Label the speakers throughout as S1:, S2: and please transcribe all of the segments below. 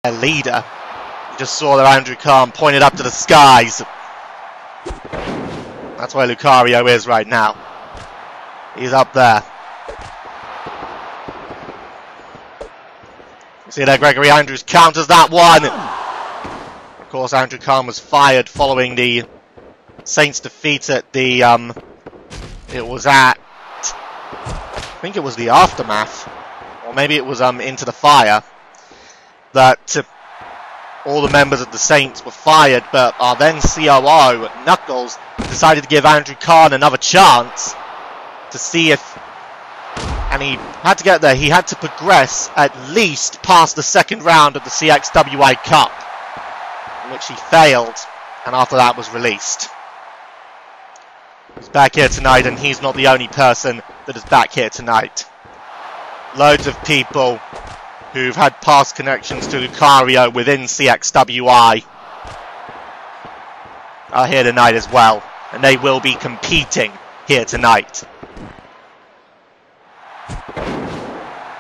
S1: their leader. You just saw that Andrew Khan pointed up to the skies. That's where Lucario is right now. He's up there. You see there, Gregory Andrews counters that one. Of course, Andrew Khan was fired following the Saints' defeat at the, it was at, I think it was the Aftermath, or maybe it was Into the Fire, that all the members of the Saints were fired, but our then COO, Knuckles, decided to give Andrew Khan another chance to see if, and he had to get there, he had to progress at least past the second round of the CXWI Cup, in which he failed, and after that was released. He's back here tonight, and he's not the only person that is back here tonight. Loads of people who've had past connections to Lucario within CXWI are here tonight as well, and they will be competing here tonight.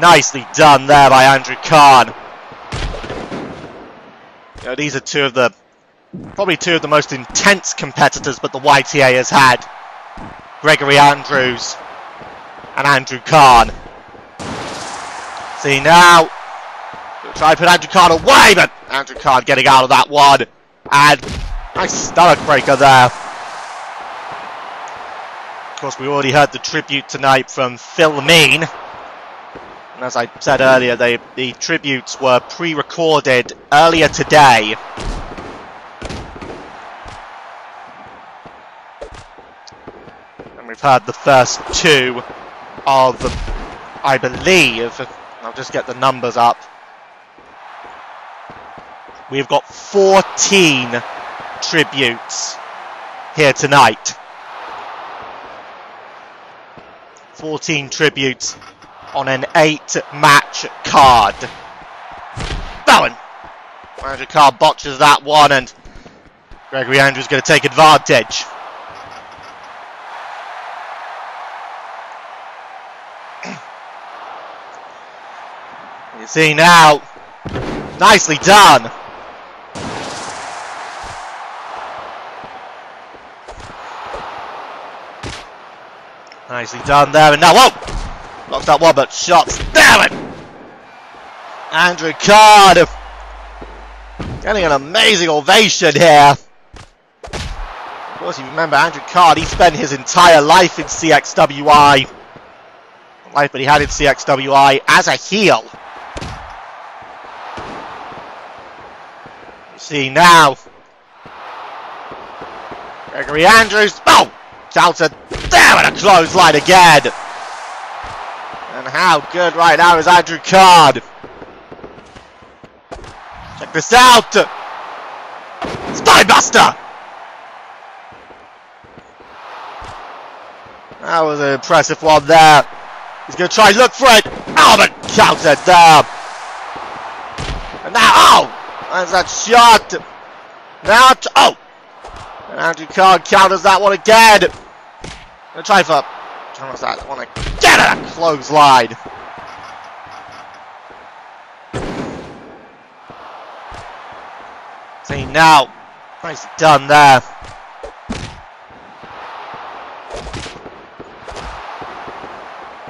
S1: Nicely done there by Andrew Khan. You know, these are probably two of the most intense competitors that the YTA has had. Gregory Andrews and Andrew Khan. See now, we'll try to put Andrew Khan away, but Andrew Khan getting out of that one. And nice stomach breaker there. Of course, we already heard the tribute tonight from Phil Mean. And as I said earlier, the tributes were pre-recorded earlier today. And we've heard the first two of, I believe, I'll just get the numbers up. We've got 14 tributes here tonight. 14 tributes on an 8-match card. Bowen! Andrew Khan botches that one, and Gregory Andrews going to take advantage. You see now, nicely done. Nicely done there, and now, whoa! Locked up one, but shots, damn it! Andrew Khan getting an amazing ovation here. Of course, you remember Andrew Khan, he spent his entire life in CXWI. Life that he had in CXWI as a heel. You see now, Gregory Andrews, oh! Counter, damn it, a clothesline again! And how good right now is Andrew Khan? Check this out! Spinebuster! That was an impressive one there. He's going to try and look for it. Oh, but countered there. And now, oh! There's that shot. Now, oh! And Andrew Khan counters that one again. Going to try for, what's that? I want to get it, a clothesline. See now, nice done there.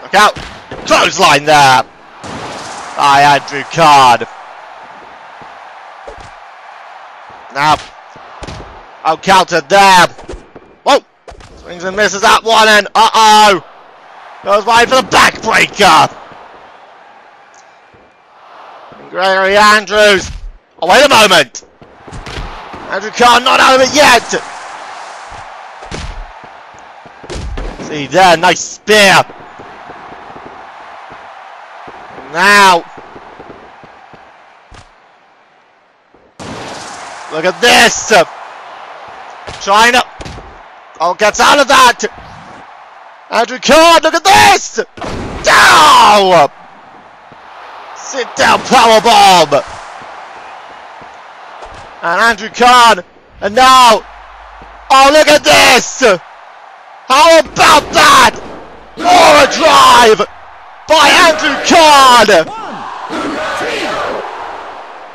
S1: Look out, clothesline there by Andrew Khan. Now, oh, countered there. Whoa, swings and misses that one, and uh-oh, goes wide for the backbreaker. And Gregory Andrews, oh, wait a moment. Andrew Khan not out of it yet. See there, nice spear. And now, look at this. Trying to, oh, gets out of that. Andrew Khan, look at this. Down. Sit down powerbomb. And Andrew Khan, and now, oh, look at this! How about that? Aura drive by Andrew Khan!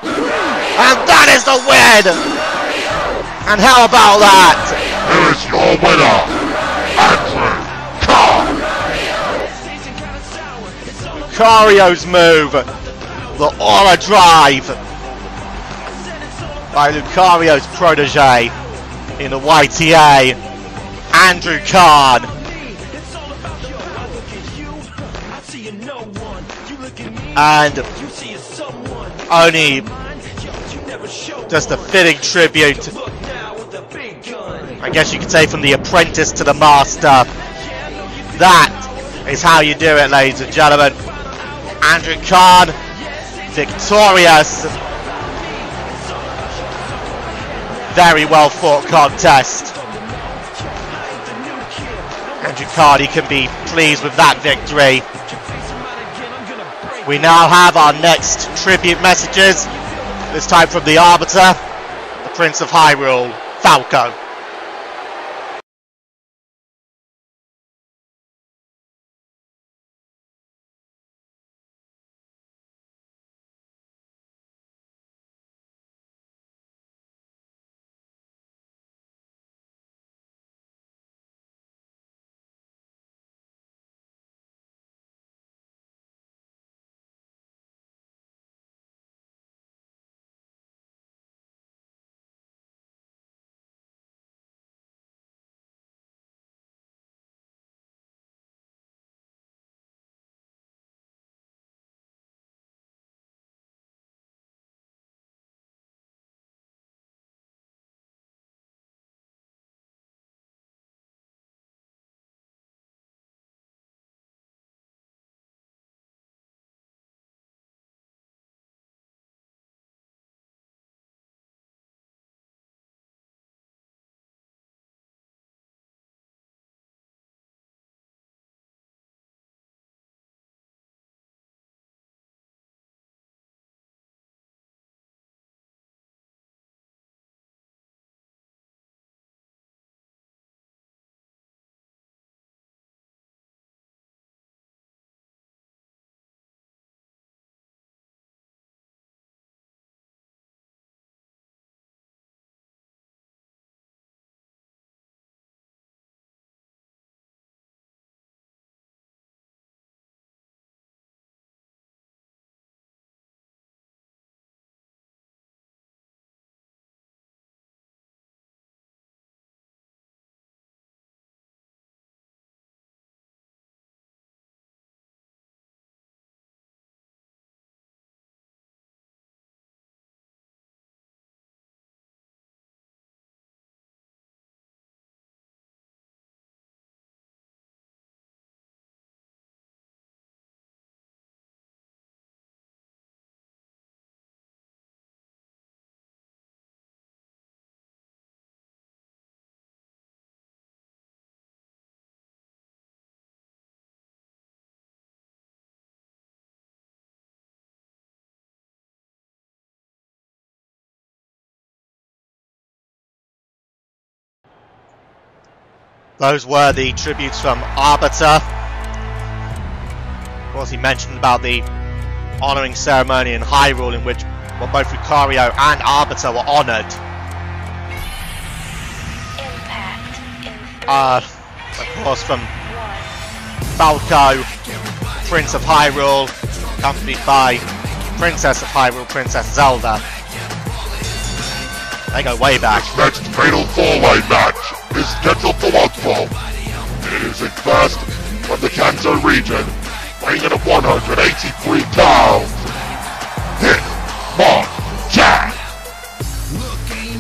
S2: 1, 2,
S1: And that is the win! And how about that?
S2: Here is your winner, Andrew Khan!
S1: Lucario's move, the Aura Drive, by Lucario's protege in the YTA, Andrew Khan. And only just a fitting tribute, I guess you could say, from the apprentice to the master. That is how you do it, ladies and gentlemen. Andrew Khan, victorious. Very well fought contest. Andrew Khan, he can be pleased with that victory. We now have our next tribute messages, this time from the Arbiter, the Prince of Hyrule, Falco. Those were the tributes from Arbiter. Of course, he mentioned about the honouring ceremony in Hyrule, in which both Lucario and Arbiter were honoured. Of course, from Falco, Prince of Hyrule, accompanied by Princess of Hyrule, Princess Zelda. They go way back.
S2: This next fatal four-way match is scheduled for one fall. It is in first from the Kanto region, weighing in at 183 pounds. Hitmonchan!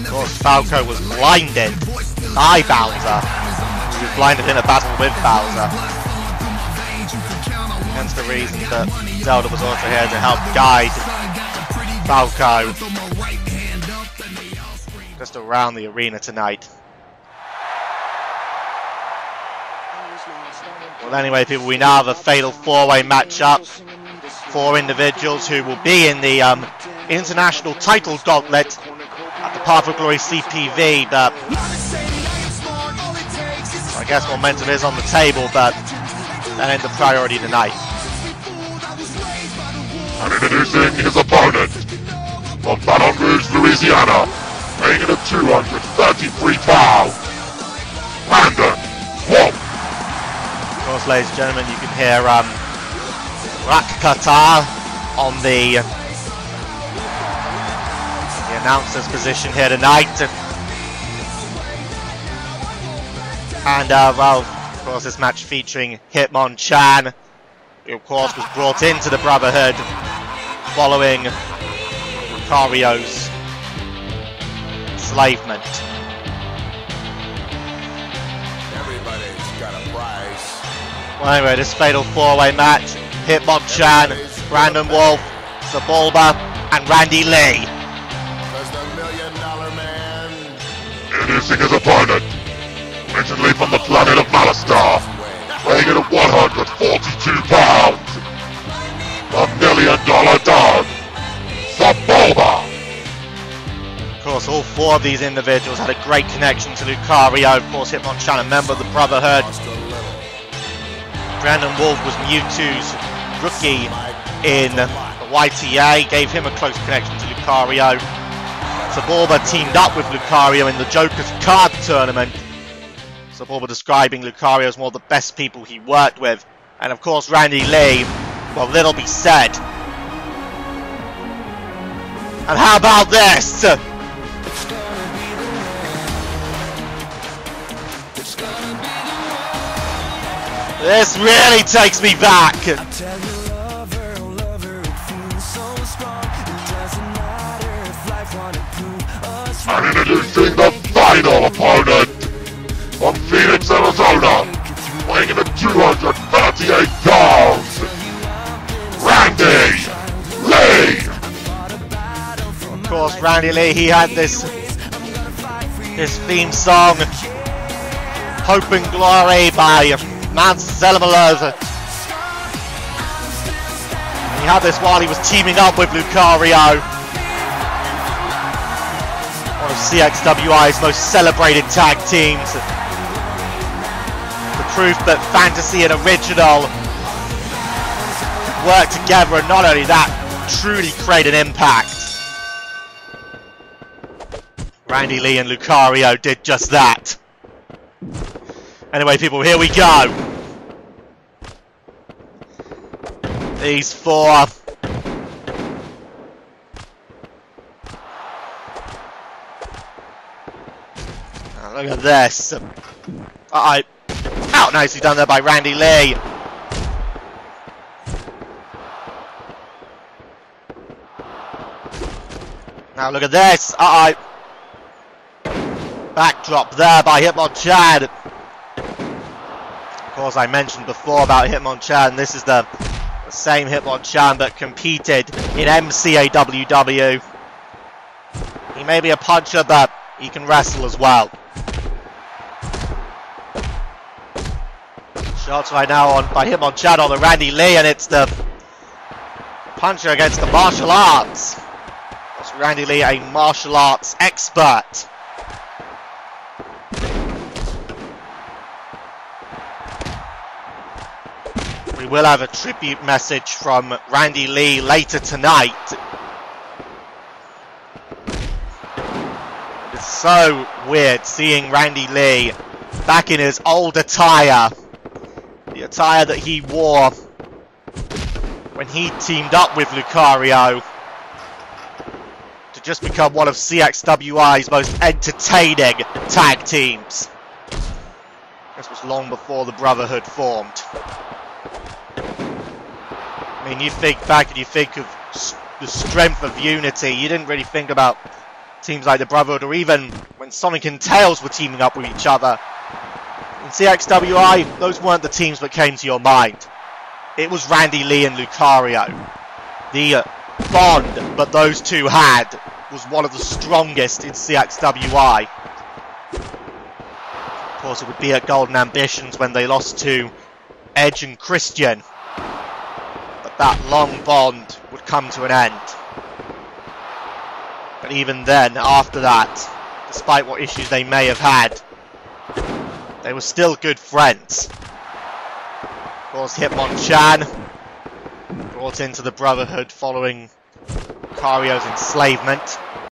S1: Of course, Falco was blinded by Bowser. He was blinded in a battle with Bowser. Hence the reason that Zelda was also here to help guide Falco just around the arena tonight. Well, anyway, people, we now have a fatal four-way matchup. Four individuals who will be in the international title gauntlet at the Path of Glory CPV. But I guess momentum is on the table, but that ain't the priority tonight.
S2: And introducing his opponent, from Baton Rouge, Louisiana, weighing in at 233 pounds, Brandon Wolf.
S1: Of course, ladies and gentlemen, you can hear Black Qatar on the announcer's position here tonight. And, well, of course, this match featuring Hitmonchan, who, of course, was brought into the Brotherhood following Lucario's enslavement.
S3: Everybody's got a price.
S1: Well, anyway, this fatal four-way match, Hitmonchan, Brandon Wolf, Sebulba, and Randy Lee.
S3: Cause the $1 Million Man.
S2: Introducing his opponent, originally from the planet of Malastar, weighing in at 142 pounds, the $1 Million Dog, Sebulba.
S1: Of course, all four of these individuals had a great connection to Lucario. Of course, Hitmonchan, a member of the Brotherhood. Brandon Wolf was Mewtwo's rookie in the YTA, gave him a close connection to Lucario. Sebulba teamed up with Lucario in the Joker's Card Tournament. Sebulba describing Lucario as one of the best people he worked with. And of course, Randy Lee, well, little be said. And how about this? This really takes me back.
S2: And introducing the final opponent, from Phoenix, Arizona, weighing in at 238 pounds, Randy Lee.
S1: Of course, Randy Lee, he had this theme song, Hope and Glory by Mount Zelemalov. He had this while he was teaming up with Lucario. One of CXWI's most celebrated tag teams. The proof that Fantasy and Original work together, and not only that, truly create an impact. Randy Lee and Lucario did just that. Anyway, people, here we go. These four. Oh, look at this. Out nicely done there by Randy Lee. Now look at this. Backdrop there by Hitmonchan. Of course, I mentioned before about Hitmonchan. This is the same Hitmonchan that competed in MCAWW. He may be a puncher, but he can wrestle as well. Shots right now on by Hitmonchan on the Randy Lee, and it's the puncher against the martial arts. That's Randy Lee, a martial arts expert. We will have a tribute message from Randy Lee later tonight. It's so weird seeing Randy Lee back in his old attire. The attire that he wore when he teamed up with Lucario to just become one of CXWI's most entertaining tag teams. This was long before the Brotherhood formed. I mean, you think back and you think of the strength of unity. You didn't really think about teams like the Brotherhood, or even when Sonic and Tails were teaming up with each other. In CXWI, those weren't the teams that came to your mind. It was Randy Lee and Lucario. The bond that those two had was one of the strongest in CXWI. Of course, it would be at Golden Ambitions when they lost to Edge and Christian. That long bond would come to an end. But even then, after that, despite what issues they may have had, they were still good friends. Of course, Hitmonchan brought into the Brotherhood following Lucario's enslavement.